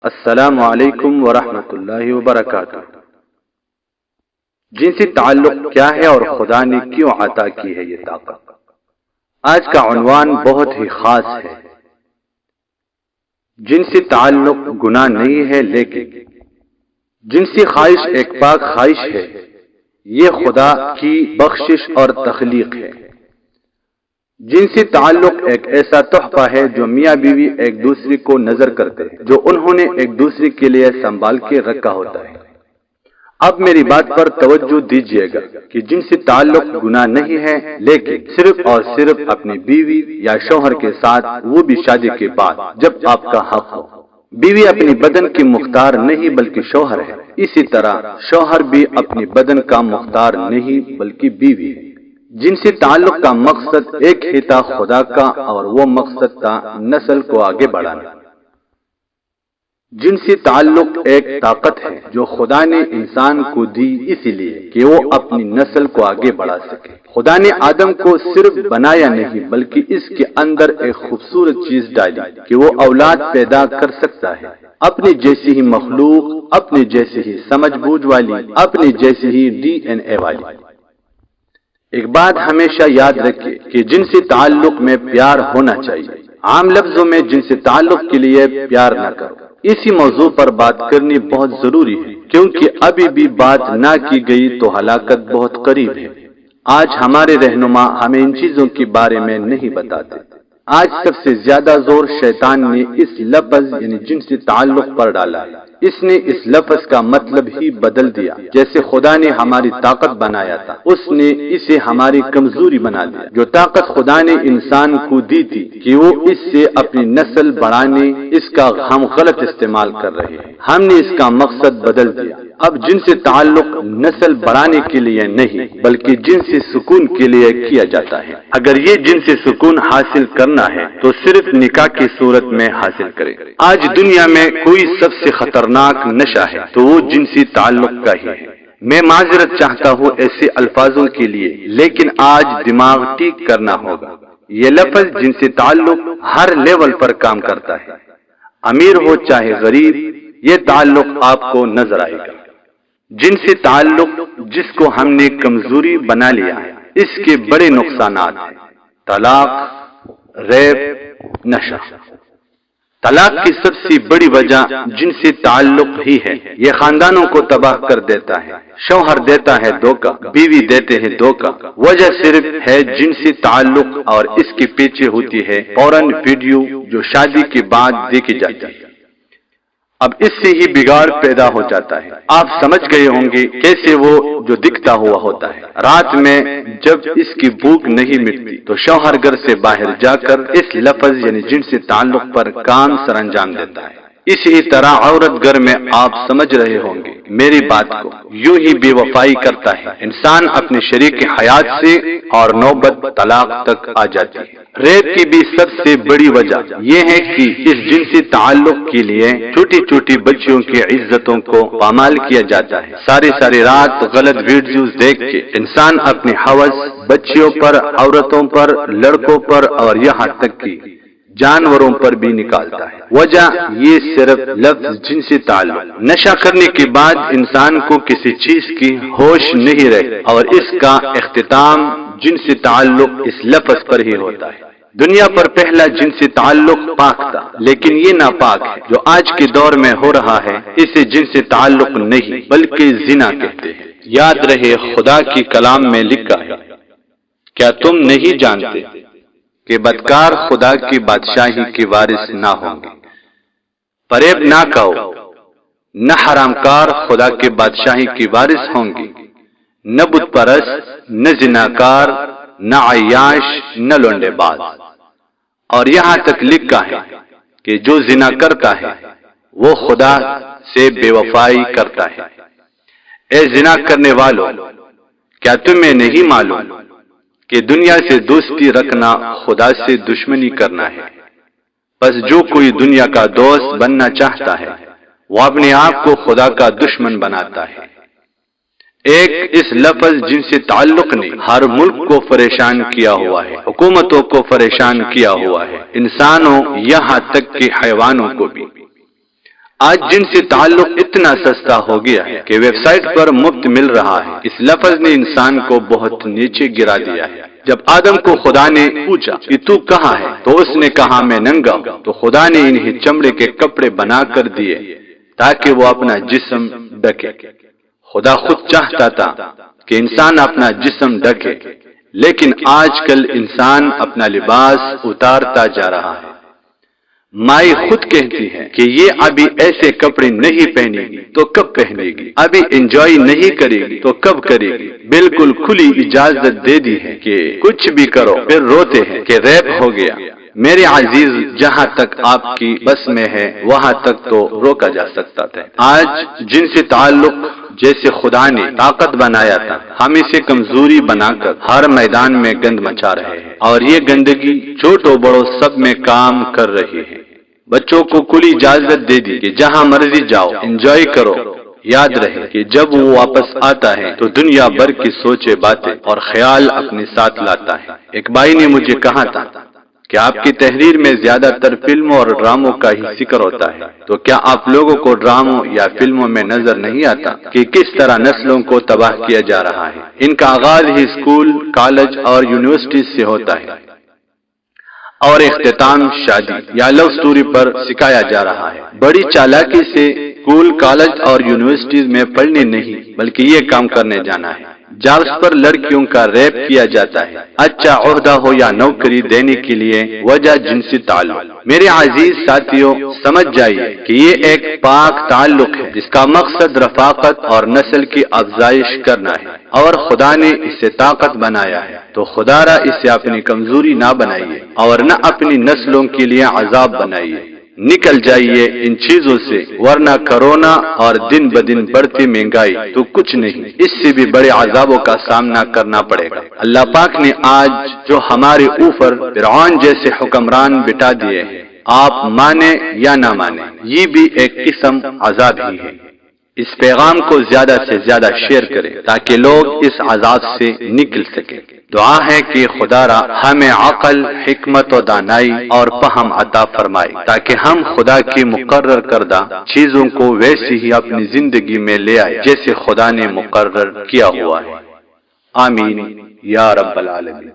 السلام علیکم ورحمۃ اللہ وبرکاتہ۔ جنسی تعلق کیا ہے اور خدا نے کیوں عطا کی ہے یہ طاقت؟ آج کا عنوان بہت ہی خاص ہے۔ جنسی تعلق گناہ نہیں ہے، لیکن جنسی خواہش ایک پاک خواہش ہے۔ یہ خدا کی بخشش اور تخلیق ہے۔ جنسی تعلق ایک ایسا تحفہ ہے جو میاں بیوی ایک دوسرے کو نظر کرتے ہیں، جو انہوں نے ایک دوسرے کے لیے سنبھال کے رکھا ہوتا ہے۔ اب میری بات پر توجہ دیجیے گا کہ جنسی تعلق گناہ نہیں ہے، لیکن صرف اور صرف اپنی بیوی یا شوہر کے ساتھ، وہ بھی شادی کے بعد جب آپ کا حق ہو۔ بیوی اپنی بدن کی مختار نہیں بلکہ شوہر ہے، اسی طرح شوہر بھی اپنی بدن کا مختار نہیں بلکہ بیوی ہے۔ جنسی تعلق کا مقصد ایک ہی تھا، خدا کا، اور وہ مقصد تھا نسل کو آگے بڑھانا۔ جنسی تعلق ایک طاقت ہے جو خدا نے انسان کو دی، اسی لیے کہ وہ اپنی نسل کو آگے بڑھا سکے۔ خدا نے آدم کو صرف بنایا نہیں بلکہ اس کے اندر ایک خوبصورت چیز ڈالی کہ وہ اولاد پیدا کر سکتا ہے، اپنے جیسی ہی مخلوق، اپنے جیسی ہی سمجھ بوجھ والی، اپنے جیسی ہی DNA والی۔ ایک بات ہمیشہ یاد رکھیے کہ جنسی تعلق میں پیار ہونا چاہیے۔ عام لفظوں میں جنسی تعلق کے لیے پیار نہ کرو۔ اسی موضوع پر بات کرنی بہت ضروری ہے، کیونکہ ابھی بھی بات نہ کی گئی تو ہلاکت بہت قریب ہے۔ آج ہمارے رہنما ہمیں ان چیزوں کے بارے میں نہیں بتاتے۔ آج سب سے زیادہ زور شیطان نے اس لفظ یعنی جنسی تعلق پر ڈالا ہے۔ اس نے اس لفظ کا مطلب ہی بدل دیا۔ جیسے خدا نے ہماری طاقت بنایا تھا، اس نے اسے ہماری کمزوری بنا دیا۔ جو طاقت خدا نے انسان کو دی تھی کہ وہ اس سے اپنی نسل بڑھانے، اس کا ہم غلط استعمال کر رہے ہیں۔ ہم نے اس کا مقصد بدل دیا۔ اب جنسی تعلق نسل بڑھانے کے لیے نہیں بلکہ جنسی سکون کے لیے کیا جاتا ہے۔ اگر یہ جنسی سکون حاصل کرنا ہے تو صرف نکاح کی صورت میں حاصل کرے۔ آج دنیا میں کوئی سب سے خطرناک نشہ ہے تو وہ جنسی تعلق کا ہی ہے۔ میں معذرت چاہتا ہوں ایسے الفاظوں کے لیے، لیکن آج دماغ ٹھیک کرنا ہوگا۔ یہ لفظ جنسی تعلق ہر لیول پر کام کرتا ہے، امیر ہو چاہے غریب، یہ تعلق آپ کو نظر آئے گا۔ جنسی تعلق جس کو ہم نے کمزوری بنا لیا ہے، اس کے بڑے نقصانات ہیں: طلاق، ریپ، نشہ۔ طلاق کی سب سے بڑی وجہ جنسی تعلق ہی ہے۔ یہ خاندانوں کو تباہ کر دیتا ہے۔ شوہر دیتا ہے دھوکہ، بیوی دیتے ہیں دھوکہ، وجہ صرف ہے جنسی تعلق، اور اس کے پیچھے ہوتی ہے پورن ویڈیو جو شادی کے بعد دیکھی جاتی ہے۔ اب اس سے ہی بگاڑ پیدا ہو جاتا ہے۔ آپ سمجھ گئے ہوں گے کیسے وہ جو دکھتا ہوا ہوتا ہے۔ رات میں جب اس کی بھوک نہیں مٹتی تو شوہر گھر سے باہر جا کر اس لفظ یعنی جنسی تعلق پر کام سر انجام دیتا ہے۔ اسی طرح عورت گھر میں، آپ سمجھ رہے ہوں گے میری بات کو، یوں ہی بے وفائی کرتا ہے انسان اپنے شریک حیات سے، اور نوبت طلاق تک آ جاتی ہے۔ ریپ کی بھی سب سے بڑی وجہ یہ ہے کہ اس جنسی تعلق کے لیے چھوٹی چھوٹی بچیوں کی عزتوں کو پامال کیا جاتا ہے۔ ساری رات غلط ویڈیوز دیکھ کے انسان اپنی ہوس بچیوں پر، عورتوں پر، لڑکوں پر اور یہاں تک کہ جانوروں پر بھی نکالتا ہے۔ وجہ یہ صرف لفظ جنسی تعلق۔ نشہ کرنے کے بعد انسان کو کسی چیز کی ہوش نہیں رہتی، اور اس کا اختتام جنسی تعلق اس لفظ پر ہی ہوتا ہے۔ دنیا پر پہلا جنسی تعلق پاک تھا، لیکن یہ ناپاک ہے جو آج کے دور میں ہو رہا ہے، اسے جنسی تعلق نہیں بلکہ زنا کہتے ہیں۔ یاد رہے خدا کی کلام میں لکھا ہے، کیا تم نہیں جانتے کہ بدکار خدا کی بادشاہی کے وارث نہ ہوں گے؟ فریب نہ کھاؤ، نہ حرام کار خدا کے بادشاہی کی وارث ہوں گے، نہ بت پرست، نہ زناکار، نہ عیاش، نہ لونڈے باز۔ اور یہاں تک لکھا ہے کہ جو زنا کرتا ہے وہ خدا سے بے وفائی کرتا ہے۔ اے زنا کرنے والو، کیا تمہیں نہیں معلوم کہ دنیا سے دوستی رکھنا خدا سے دشمنی کرنا ہے؟ بس جو کوئی دنیا کا دوست بننا چاہتا ہے وہ اپنے آپ کو خدا کا دشمن بناتا ہے۔ ایک اس لفظ جنسی تعلق نے ہر ملک کو پریشان کیا ہوا ہے، حکومتوں کو پریشان کیا ہوا ہے، انسانوں یہاں تک کہ حیوانوں کو بھی۔ آج جن سے تعلق اتنا سستا ہو گیا ہے کہ ویب سائٹ پر مفت مل رہا ہے، اس لفظ نے انسان کو بہت نیچے گرا دیا ہے۔ جب آدم کو خدا نے پوچھا کہ تو کہاں ہے تو اس نے کہا میں ننگا ہوں، تو خدا نے انہیں چمڑے کے کپڑے بنا کر دیے تاکہ وہ اپنا جسم ڈھکے۔ خدا خود چاہتا تھا کہ انسان اپنا جسم ڈھکے، لیکن آج کل انسان اپنا لباس اتارتا جا رہا ہے۔ مائی خود کہتی ہے کہ یہ ابھی ایسے کپڑے نہیں پہنے گی تو کب پہنے گی، ابھی انجوائے نہیں کرے گی تو کب کرے گی۔ بالکل کھلی اجازت دے دی ہے کہ کچھ بھی کرو، پھر روتے ہیں کہ ریپ ہو گیا۔ میرے عزیز، جہاں تک آپ کی بس میں ہے وہاں تک تو روکا جا سکتا تھا۔ آج جن سے تعلق جیسے خدا نے طاقت بنایا تھا، ہم اسے کمزوری بنا کر ہر میدان میں گند مچا رہے ہیں، اور یہ گندگی چھوٹوں بڑوں سب میں کام کر رہی ہے۔ بچوں کو کھلی اجازت دے دی کہ جہاں مرضی جاؤ، انجوائے کرو۔ یاد رہے کہ جب وہ واپس آتا ہے تو دنیا بھر کی سوچے باتیں اور خیال اپنے ساتھ لاتا ہے۔ ایک بھائی نے مجھے کہا تھا کہ آپ کی تحریر میں زیادہ تر فلموں اور ڈراموں کا ہی ذکر ہوتا ہے، تو کیا آپ لوگوں کو ڈراموں یا فلموں میں نظر نہیں آتا کہ کس طرح نسلوں کو تباہ کیا جا رہا ہے؟ ان کا آغاز ہی اسکول، کالج اور یونیورسٹیز سے ہوتا ہے، اور اختتام شادی یا لو سٹوری پر سکھایا جا رہا ہے۔ بڑی چالاکی سے اسکول، کالج اور یونیورسٹیز میں پڑھنے نہیں بلکہ یہ کام کرنے جانا ہے۔ جابس پر لڑکیوں کا ریپ کیا جاتا ہے، اچھا عہدہ ہو یا نوکری دینے کے لیے وجہ جنسی تعلق۔ میرے عزیز ساتھیوں، سمجھ جائیے کہ یہ ایک پاک تعلق ہے جس کا مقصد رفاقت اور نسل کی افزائش کرنا ہے، اور خدا نے اسے طاقت بنایا ہے، تو خدا را اسے اپنی کمزوری نہ بنائیے اور نہ اپنی نسلوں کے لیے عذاب بنائیے۔ نکل جائیے ان چیزوں سے، ورنہ کرونا اور دن بدن بڑھتی مہنگائی تو کچھ نہیں، اس سے بھی بڑے عذابوں کا سامنا کرنا پڑے گا۔ اللہ پاک نے آج جو ہمارے اوپر فرعون جیسے حکمران بٹھا دیے ہیں، آپ مانے یا نہ مانے، یہ بھی ایک قسم عذاب ہی ہے۔ اس پیغام کو زیادہ سے زیادہ شیئر کریں تاکہ لوگ اس عذاب سے نکل سکیں۔ دعا ہے کہ خدا را ہمیں عقل، حکمت و دانائی اور فہم عطا فرمائے تاکہ ہم خدا کی مقرر کردہ چیزوں کو ویسے ہی اپنی زندگی میں لے آئے جیسے خدا نے مقرر کیا ہوا ہے۔ آمین یا رب العالمین۔